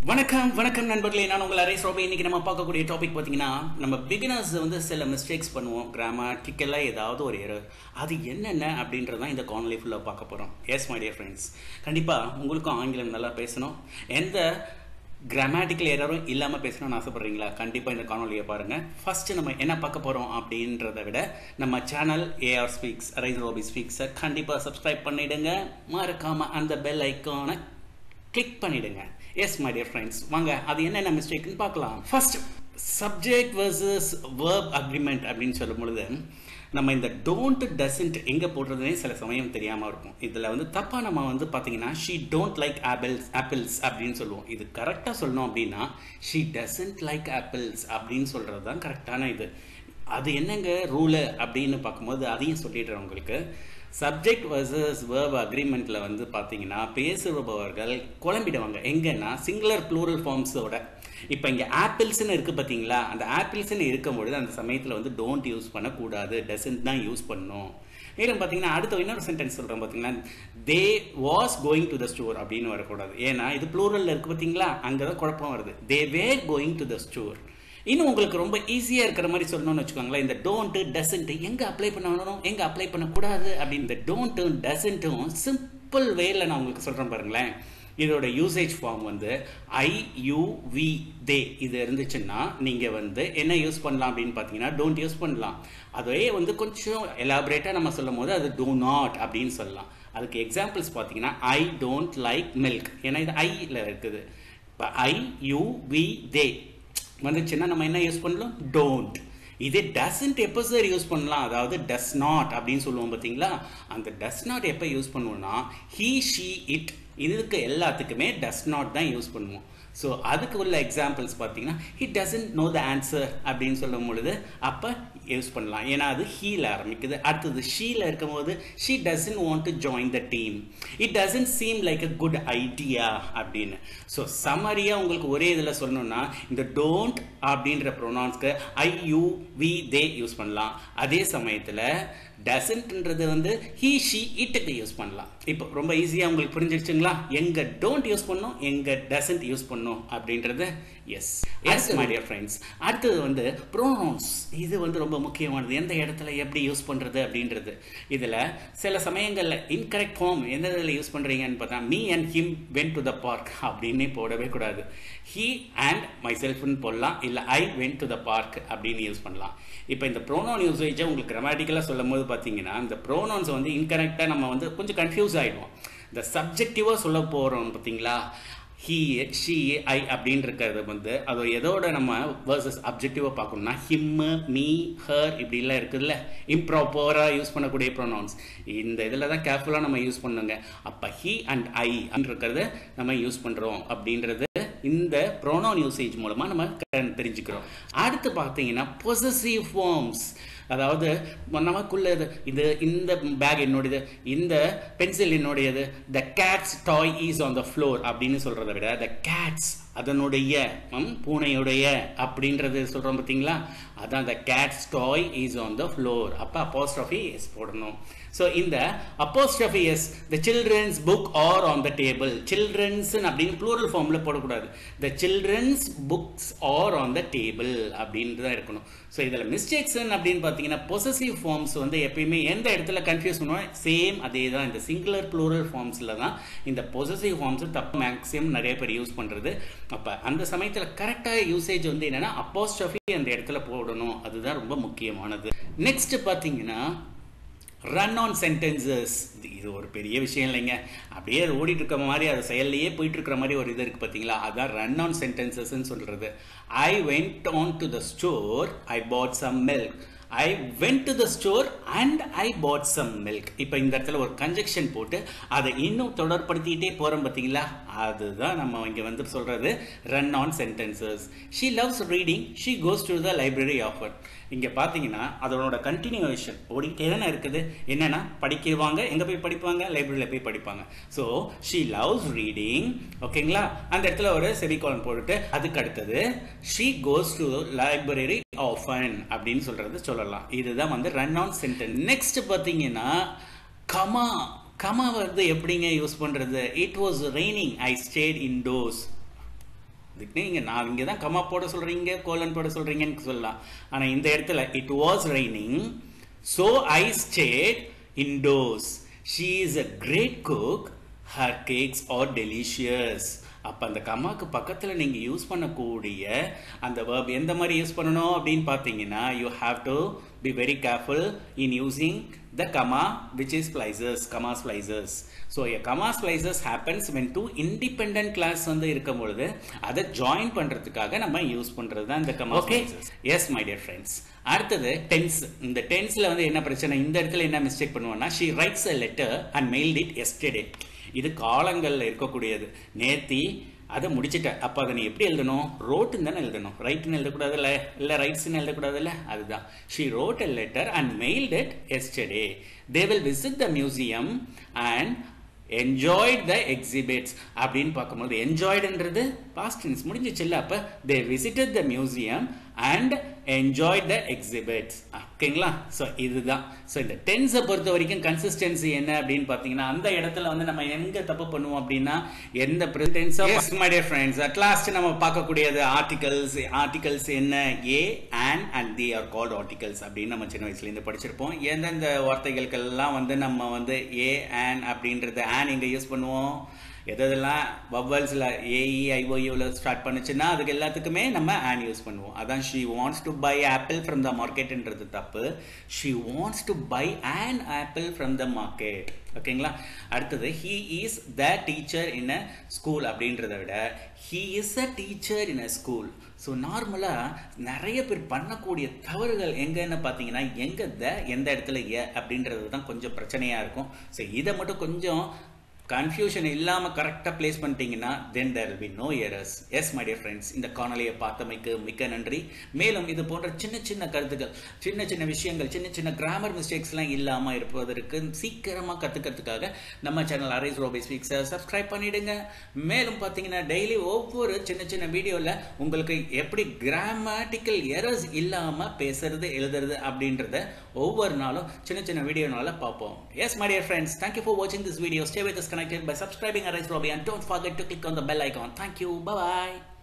வணக்கம் வணக்கம் நண்பர்களே, நான் உங்கள் அரேஸ் ரோபி. இன்னைக்கு நம்ம பார்க்கக்கூடிய டாபிக் பார்த்தீங்கன்னா, நம்ம பிகினர்ஸ் வந்து சில மிஸ்டேக்ஸ் பண்ணுவோம், கிராமட்டிக்கலாக ஏதாவது ஒரு எரர், அது என்னென்ன அப்படின்றதான் இந்த காணொலி ஃபுல்லாக பார்க்க போகிறோம். எஸ் மை டியர் ஃப்ரெண்ட்ஸ், கண்டிப்பாக உங்களுக்கும் ஆங்கிலம் நல்லா பேசணும், எந்த கிராமட்டிக்கல் எரரும் இல்லாமல் பேசணும்னு ஆசைப்படுறீங்களா? கண்டிப்பாக இந்த காணொலியை பாருங்கள். ஃபர்ஸ்ட் நம்ம என்ன பார்க்க போகிறோம் அப்படின்றத விட, நம்ம சேனல் ஏஆர் ஸ்பீக்ஸ், அரேஸ் ரோபி ஸ்பீக்ஸை கண்டிப்பாக சப்ஸ்கிரைப் பண்ணிவிடுங்க. மறக்காமல் அந்த பெல் ஐக்கானை கிளிக் பண்ணிடுங்க. எஸ் மை டியர் ஃப்ரெண்ட்ஸ், வாங்க அது என்னென்ன மிஸ்டேக்னு பார்க்கலாம். First, subject versus verb agreement அப்படின்னு சொல்லும் பொழுது நம்ம இந்த டோன்ட் டசன்ட் எங்கே போடுறதுனே சில சமயம் தெரியாமல் இருக்கும். இதில் வந்து தப்பாக நம்ம வந்து பார்த்தீங்கன்னா ஷீ டோன்ட் லைக் ஆப்பிள்ஸ் அப்படின்னு சொல்லுவோம். இது கரெக்டாக சொல்லணும் அப்படின்னா ஷீ டசன்ட் லைக் ஆப்பிள்ஸ் அப்படின்னு சொல்கிறது தான் கரெக்டான இது. அது என்னங்க ரூலு அப்படின்னு பார்க்கும்போது அதையும் சொல்லிடுறேன் உங்களுக்கு. சப்ஜெக்ட் வர்சஸ் வேர்ப் அக்ரிமெண்ட்டில் வந்து பார்த்தீங்கன்னா பேசுபவர்கள் குழம்பிடுவாங்க. எங்கன்னா சிங்குலர் ப்ளூரல் ஃபார்ம்ஸோட. இப்போ இங்கே ஆப்பிள்ஸ்ன்னு இருக்குது பார்த்தீங்களா, அந்த ஆப்பிள்ஸ்ன்னு இருக்கும்பொழுது அந்த சமயத்தில் வந்து டோன்ட் யூஸ் பண்ணக்கூடாது, டசன்ட் தான் யூஸ் பண்ணணும். நேரம் பார்த்தீங்கன்னா அடுத்த இன்னொரு சென்டென்ஸ் சொல்கிறேன் பார்த்தீங்கன்னா, they was going to the store அப்படின்னு வரக்கூடாது. ஏன்னா இது ப்ளூரலில் இருக்குது பார்த்தீங்களா, அங்கே தான் குழப்பம் வருது. தே வேர் கோயிங் டு த ஸ்டோர். இன்னும் உங்களுக்கு ரொம்ப ஈஸியாக இருக்கிற மாதிரி சொல்லணும்னு வச்சுக்கோங்களேன், இந்த டோன்ட்டு டசன்ட்டு எங்கே அப்ளை பண்ணணும், எங்கே அப்ளை பண்ணக்கூடாது அப்படின்னு இந்த டோன்ட்டும் டசன்ட்டும் சிம்பிள் வேல நான் உங்களுக்கு சொல்கிறேன் பாருங்களேன். இதோட யூசேஜ் ஃபார்ம் வந்து ஐ யூ வி தே இது இருந்துச்சுன்னா நீங்கள் வந்து என்ன யூஸ் பண்ணலாம் அப்படின்னு பார்த்தீங்கன்னா டோன்ட் யூஸ் பண்ணலாம். அதே வந்து கொஞ்சம் எலாபரேட்டாக நம்ம சொல்லும் போது அது டூ நாட் அப்படின்னு சொல்லலாம். அதுக்கு எக்ஸாம்பிள்ஸ் பார்த்தீங்கன்னா ஐ டோன்ட் லைக் மில்க், ஏன்னா இது ஐயில் இருக்குது. இப்போ ஐ யூ வி தே வந்துச்சுன்னா நம்ம என்ன யூஸ் பண்ணலாம், டோன்ட். இதே டசன்ட் எப்போ சார் யூஸ் பண்ணலாம், அதாவது டஸ் நாட் அப்படின்னு சொல்லுவோம் பார்த்தீங்களா, அந்த டஸ் நாட் எப்போ யூஸ் பண்ணுவோம்னா ஹீ ஷீ இட் இதுக்கு எல்லாத்துக்குமே டஸ் நாட் தான் யூஸ் பண்ணுவோம். ஸோ அதுக்கு உள்ள எக்ஸாம்பிள்ஸ் பார்த்தீங்கன்னா he doesn't know the answer அப்படின்னு சொல்லும் பொழுது அப்போ யூஸ் பண்ணலாம், ஏன்னா அது ஹீல ஆரம்பிக்குது. அடுத்தது ஷீல இருக்கும் போது she doesn't want to join the team, it doesn't seem like a good idea அப்படின்னு. ஸோ சம்மரியாக உங்களுக்கு ஒரே இதில் சொல்லணும்னா இந்த டோன்ட் அப்படின்ற ப்ரொனவுன்ஸ்க்கு I you we they use பண்ணலாம். அதே சமயத்தில் டசன்ட்ன்றது வந்து ஹீ ஷீ இட்டுக்கு யூஸ் பண்ணலாம். இப்போ ரொம்ப ஈஸியாக உங்களுக்கு புரிஞ்சிருச்சுங்களா, எங்க டோன்ட் யூஸ் பண்ணணும் எங்க டசன்ட் யூஸ் பண்ணணும் அப்படின்றது. Yes yes my dear friends, அடுத்தது வந்து ப்ரோனவுன்ஸ். இது வந்து ரொம்ப முக்கியமானது, எந்த இடத்துல எப்படி யூஸ் பண்ணுறது அப்படின்றது. இதில் சில சமயங்களில் இன்கரெக்ட் ஃபார்ம் எந்த இதில் யூஸ் பண்ணுறீங்கன்னு பார்த்தா me and him went to the park அப்படின்னு போடவே கூடாது. ஹீ அண்ட் மை செல்ஃப்னு போடலாம், இல்லை I went to the park அப்படின்னு யூஸ் பண்ணலாம். இப்போ இந்த ப்ரோனவுன் யூசேஜை உங்களுக்கு கிராமட்டிக்கலாக சொல்லும் போது பார்த்தீங்கன்னா இந்த ப்ரோனவுன்ஸை வந்து இன்கரெக்டாக நம்ம வந்து கொஞ்சம் கன்ஃபியூஸ் ஆகிடுவோம். இந்த சப்ஜெக்டிவாக சொல்ல போகிறோம் பார்த்தீங்களா, ஹீ ஷீ ஐ அப்படின்னு இருக்கிறது வந்து அது எதோட நம்ம வேர்சஸ் அப்ஜெக்டிவாக பார்க்கணும்னா ஹிம்மு மீ ஹர் இப்படிலாம் இருக்குதுல்ல, இம்ப்ராப்பராக யூஸ் பண்ணக்கூடிய ப்ரொனவுன்ஸ் இந்த இதில் தான் கேர்ஃபுல்லாக நம்ம யூஸ் பண்ணுங்க. அப்போ ஹீ அண்ட் ஐ இருக்கிறத நம்ம யூஸ் பண்ணுறோம் அப்படின்றது இந்த ப்ரோனவுன் யூசேஜ் மூலமாக நம்ம தெரிஞ்சுக்கிறோம். அடுத்து பார்த்தீங்கன்னா பொசசிவ் ஃபார்ம்ஸ், அதாவது நமக்குள்ள இது இந்த பேக் என்னுடையது, இந்த பென்சில் என்னுடையது, the cat's toy is on the floor அப்படின்னு சொல்றதை விட த கேட்ஸ் அதனுடைய பூனையுடைய அப்படின்றது சொல்றோம் பார்த்தீங்களா, அதான் the cat's toy is on the floor. அப்போ அப்போஸ்ட்ரோஃபி எஸ் போடணும். ஸோ இந்த apostrophe S the children's book are on the table, children's அப்படின்னு ப்ளூரல் ஃபார்மில் போடக்கூடாது, the children's books are on the table அப்படின்னு தான் இருக்கணும். ஸோ இதில் மிஸ்டேக்ஸ் அப்படின்னு பார்த்தீங்கன்னா பொசசிவ் ஃபார்ம்ஸ் வந்து எப்பயுமே எந்த இடத்துல கன்ஃபியூஸ் பண்ணுவோம், சேம் அதே தான் இந்த சிங்குலர் ப்ளூரல் ஃபார்ம்ஸில் தான் இந்த பொசசிவ் ஃபார்ம்ஸ் தப்பு மேக்ஸிமம் நிறைய பேர் யூஸ் பண்ணுறது. அப்போ அந்த சமயத்தில் கரெக்டாக யூசேஜ் வந்து என்னென்னா அப்போஸ்ட்ரோஃபி அந்த இடத்துல போடணும், அதுதான் ரொம்ப முக்கியமானது. நெக்ஸ்ட் பார்த்தீங்கன்னா ரன் ஆன் சென்டென்சஸ். இது ஒரு பெரிய விஷயம் இல்லைங்க, அப்படியே ஓடிட்டு இருக்க மாதிரி அது செயல்லையே போயிட்டு இருக்கிற மாதிரி ஒரு இது இருக்கு பார்த்தீங்களா, அதான் ரன் ஆன் சென்டென்சஸ்ன்னு சொல்றது. I went on to the store, I bought some milk, I went to the store and I bought some milk. இப்போ இந்த இடத்துல ஒரு கன்ஜெக்ஷன் போட்டு அதை இன்னும் தொடர்படுத்திட்டே போறோம் பார்த்தீங்களா, அதுதான் நம்ம இங்க வந்து சொல்றது run on sentences. She loves reading, she goes to the library often. இங்க பாத்தீங்கன்னா அதனோட கண்டினியூவேஷன் ஓடிக்கிட்டே தானே இருக்குது. என்னன்னா படிக்குவாங்க, எங்க போய் படிப்பாங்க, லைப்ரரியில போய் படிப்பாங்க. ஸோ she loves reading, ஓகேங்களா, அந்த இடத்துல ஒரு செமிகோலன் போட்டுட்டு அதுக்கு அடுத்தது she goes to library often அப்படின்னு சொல்றது சொல்லலாம். இதுதான் வந்து ரன் ஆன் சென்டென்ஸ். நெக்ஸ்ட் பாத்தீங்கன்னா கமா. கமா வந்து எப்படிங்க யூஸ் பண்றது, it was raining I state indoors. நான் இங்கே தான் கமா போட சொல்கிறீங்க கோலன் போட சொல்கிறீங்கன்னு சொல்லலாம். ஆனால் இந்த இடத்துல it was raining so I stayed indoors. She is a great cook. Her cakes are delicious. அப்போ அந்த கமாக்கு பக்கத்தில் நீங்கள் யூஸ் பண்ணக்கூடிய அந்த verb எந்த மாதிரி யூஸ் பண்ணணும் அப்படின்னு பார்த்தீங்கன்னா you have to be very careful in using the comma which is splices, comma splices. So a comma splices happens when two independent class வந்து இருக்கும் பொழுது அதை ஜாயின் பண்ணுறதுக்காக நம்ம யூஸ் பண்ணுறது தான் இந்த comma splices. Yes my dear friends. அடுத்தது டென்ஸ். இந்த டென்ஸில் வந்து என்ன பிரச்சனை, இந்த இடத்துல என்ன மிஸ்டேக் பண்ணுவோம்னா she writes a letter and mailed it yesterday. இது காலங்களில் இருக்கக்கூடியது. நேத்தி அதை முடிச்சுட்ட, அப்போ அதை நீ எப்படி எழுதணும், ரோட்டுன்னு தானே எழுதணும், ரைட்டுன்னு எழுதக்கூடாதுல்ல, இல்லை ரைட்ஸ்ன்னு எழுதக்கூடாதுல்ல, அதுதான். She wrote a letter and mailed it yesterday. They will visit the museum and enjoyed the exhibits அப்படின்னு பார்க்கும்போது என்ஜாய்டுன்றது பாஸ்ட் டென்ஸ் முடிஞ்சிச்சு இல்லை, அப்போ they visited the museum and enjoyed the exhibits. ஓகேங்களா? ஸோ இதுதான். ஸோ இந்த டென்ஸை பொறுத்த வரைக்கும் கன்சிஸ்டன்சி என்ன அப்படின்னு பார்த்தீங்கன்னா அந்த இடத்துல வந்து நம்ம எங்கே தப்பு பண்ணுவோம் அப்படின்னா எந்த ப்ரெசன்டென்ஸ் of my dear friends at last நம்ம பார்க்கக்கூடியது ஆர்டிகல்ஸ் என்ன, a and the are called articles அப்படின்னு நம்ம சின்ன வயசுலேருந்து படிச்சிருப்போம். எந்தெந்த வார்த்தைகளுக்கெல்லாம் வந்து நம்ம வந்து ஏ அப்படின்றது இங்கே யூஸ் பண்ணுவோம், எதெல்லாம் வவ்வல்ஸில் AEIOUல ஸ்டார்ட் பண்ணுச்சுன்னா அதுக்கு எல்லாத்துக்குமே நம்ம ஆன் யூஸ் பண்ணுவோம். அதான் she wants to buy apple from the மார்க்கெட்ன்றது தப்பு. She wants to buy an apple from the market. ஓகேங்களா? அடுத்தது he is the teacher in a school அப்படின்றத விட he is a teacher in a school. So நார்மலாக நிறைய பேர் பண்ணக்கூடிய தவறுகள் எங்கன்னு பார்த்தீங்கன்னா எந்த இடத்துல அப்படின்றது தான் கொஞ்சம் பிரச்சனையாக இருக்கும். ஸோ இதை மட்டும் கொஞ்சம் கன்ஃபியூஷன் இல்லாமல் கரெக்டாக பிளேஸ் பண்ணிட்டீங்கன்னா then there will be no errors. S my dear friends, இந்த காணொலியை பார்த்தமைக்கு மிக்க நன்றி. மேலும் இது போன்ற சின்ன கருத்துக்கள், சின்ன விஷயங்கள், சின்ன கிராமர் மிஸ்டேக்ஸ்லாம் இல்லாமல் இருப்பதற்கு சீக்கிரமாக கற்றுக்கிறதுக்காக நம்ம சேனல் அரைஸ் ரோபி ஸ்பீக்ஸை சப்ஸ்கிரைப் பண்ணிவிடுங்க. மேலும் பார்த்தீங்கன்னா டெய்லி ஒவ்வொரு சின்ன வீடியோவில் உங்களுக்கு எப்படி கிராமட்டிக்கல் எரர்ஸ் இல்லாமல் பேசுறது எழுதுறது அப்படின்றத ஒவ்வொரு நாளும் சின்ன வீடியோனால பார்ப்போம். Yes my dear friends, thank you for வாட்சிங் this video. Stay with us connected by subscribing Arise Robbie and don't forget to click on the bell icon. Thank you. Bye bye.